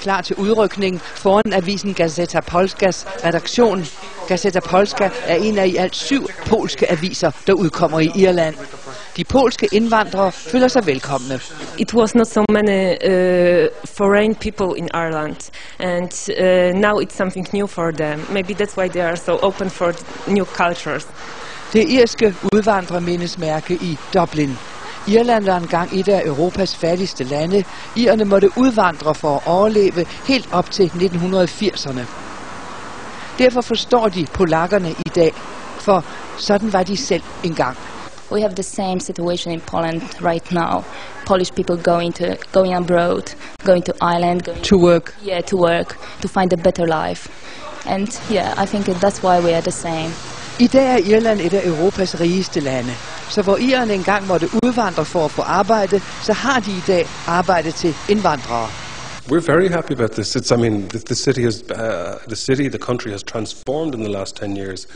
klar til udrykning foran avisen Gazeta Polskas redaktion. Gazeta Polska er en af i alt 7 polske aviser, der udkommer i Irland. De polske indvandrere føler sig velkomne. It was not so many foreign people in Ireland, and now it's something new for them. Maybe that's why they are so open for new cultures. Det irske udvandrermindesmærke i Dublin. Irland var engang et af Europas fattigste lande. Irerne måtte udvandre for at overleve helt op til 1980'erne. Derfor forstår de polakkerne i dag, for sådan var de selv engang. We have the same situation in Poland right now. Polish people going abroad, going to Ireland, To work. Yeah, to work, to find a better life. And yeah, I think that's why we are the same. I dag er Irland et af Europas rigeste lande. Så hvor irerne engang måtte udvandre for at få arbejde, så har de i dag arbejde til indvandrere. We're very happy about this. It's, I mean, the country has transformed in the last 10 years.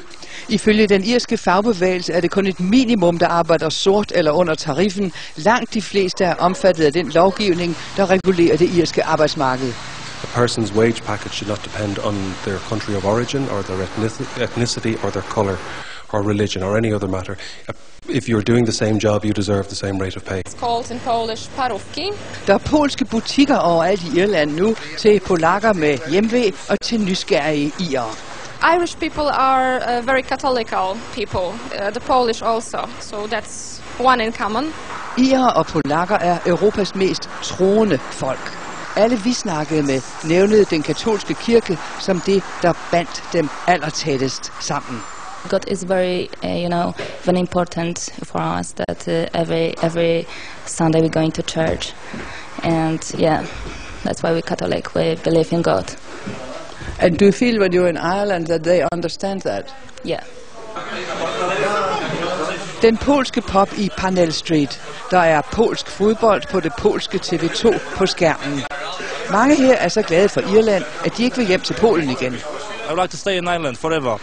Ifølge den irske fagbevægelse er det kun et minimum, der arbejder sort eller under tariffen. Langt de fleste er omfattet af den lovgivning, der regulerer det irske arbejdsmarked. A person's wage package should not depend on their country of origin or their ethnicity or their colour or religion or any other matter. If you're doing the same job, you deserve the same rate of pay. It's called in Polish parówki. Der er polske butikker overalt i Irland nu, til polakker med hjemve og til nysgerrige irere. Irish people are very Catholical people. The Polish also. So that's one in common. Irere og polakker er Europas mest troende folk. Alle vi snakkede med nævnede den katolske kirke som det, der bandt dem allertættest sammen. God is very, very important for us. That every Sunday we're going to church, and yeah, that's why we're Catholic. We believe in God. And do you feel when you're in Ireland that they understand that? Yeah. Den polske pub i Parnell Street. Der er polsk fodbold på det polske TV2 på skærmen. Mange her er så glade for Irland, at de ikke vil hjem til Polen igen. I would like to stay in Ireland forever.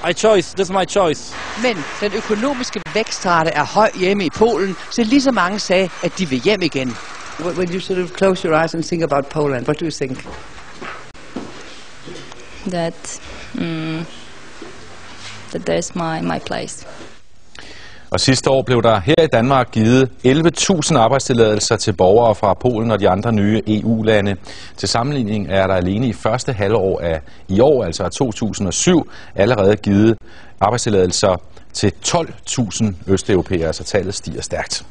This is my choice. Men den økonomiske vækstrate er høj hjemme i Polen, så lige så mange sagde, at de vil hjem igen. When you sort of close your eyes and think about Poland, what do you think? That there's my place. Og sidste år blev der her i Danmark givet 11.000 arbejdstilladelser til borgere fra Polen og de andre nye EU-lande. Til sammenligning er der alene i første halvår af i år, altså 2007, allerede givet arbejdstilladelser til 12.000 østeuropæere, så tallet stiger stærkt.